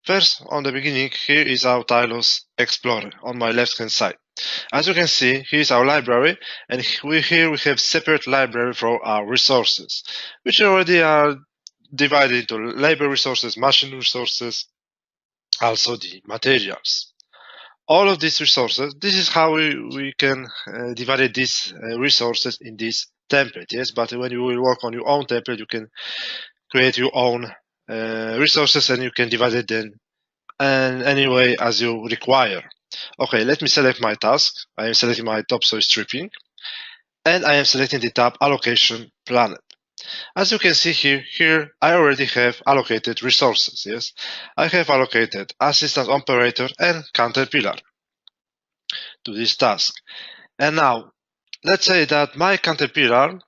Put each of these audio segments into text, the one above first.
First, on the beginning, here is our Tilos Explorer on my left-hand side. As you can see, here is our library, and here we have separate library for our resources, which already are divided into labor resources, machine resources, also the materials. All of these resources, this is how we can divide these resources in this template, yes? But when you will work on your own template, you can create your own resources and you can divide it then any way as you require. Okay, let me select my task. I am selecting my topsoil stripping, and I am selecting the tab allocation planet. As you can see here I already have allocated resources, yes? I have allocated assistant operator and caterpillar to this task. And now, let's say that my caterpillar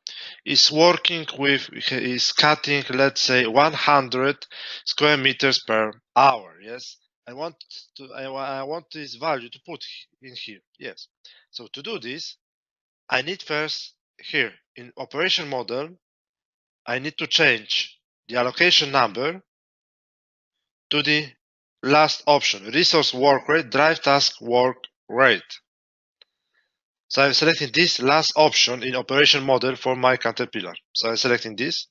is working with, is cutting, let's say 100 square meters per hour, yes? I want this value to put in here, yes. So to do this, I need first here in operation model, I need to change the allocation number to the last option, resource work rate, drive task work rate. So I'm selecting this last option in operation model for my caterpillar. So I'm selecting this.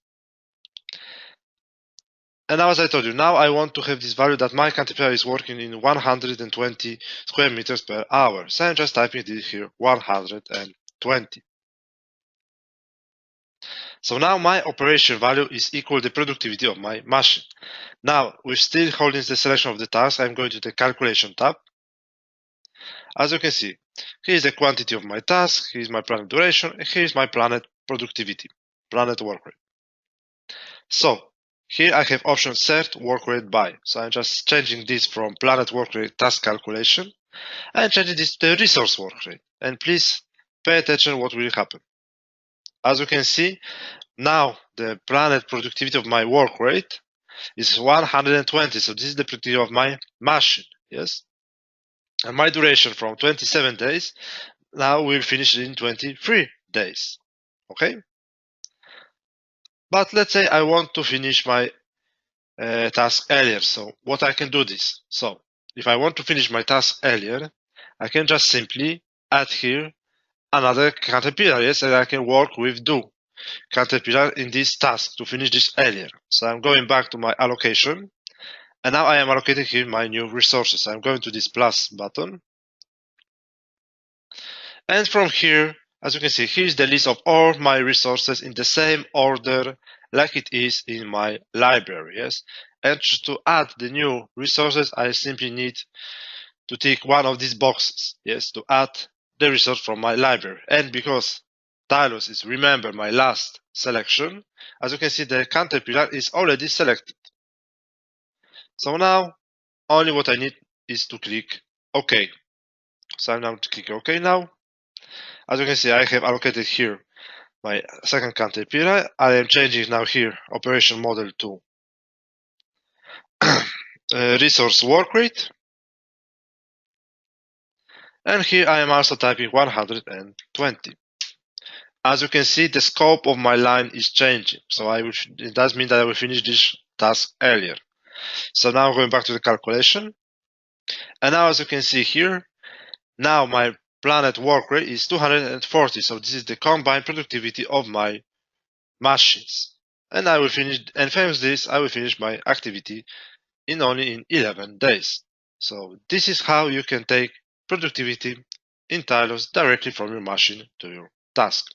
And now, as I told you, now I want to have this value that my caterpillar is working in 120 square meters per hour. So I'm just typing this here, 120. So now my operation value is equal to the productivity of my machine. Now, we're still holding the selection of the task. I'm going to the calculation tab. As you can see, here is the quantity of my task, here is my planet duration, and here is my planet productivity, planet work rate. So here I have option set work rate by. So I'm just changing this from planet work rate task calculation and changing this to resource work rate. And please pay attention what will happen. As you can see, now the planet productivity of my work rate is 120. So this is the productivity of my machine. Yes. And my duration from 27 days, now we'll finish in 23 days. Okay. But let's say I want to finish my task earlier. So what I can do this. So if I want to finish my task earlier, I can just simply add here another caterpillar, yes, and I can work with do caterpillar in this task to finish this earlier. So I'm going back to my allocation, and now I am allocating here my new resources. I'm going to this plus button, and from here, as you can see, here's the list of all my resources in the same order like it is in my library, yes. And to add the new resources, I simply need to tick one of these boxes, yes, to add the resource from my library. And because Tilos is, remember, my last selection, as you can see, the caterpillar is already selected. So now, only what I need is to click OK. So I'm now to click OK now. As you can see, I have allocated here my second caterpillar. I am changing now here operation model to resource work rate. And here I am also typing 120. As you can see, the scope of my line is changing. So it does mean that I will finish this task earlier. So now I'm going back to the calculation. And now as you can see here, now my planet work rate is 240. So this is the combined productivity of my machines. And I will finish, and thanks to this, I will finish my activity in only 11 days. So this is how you can take productivity in Tilos directly from your machine to your task.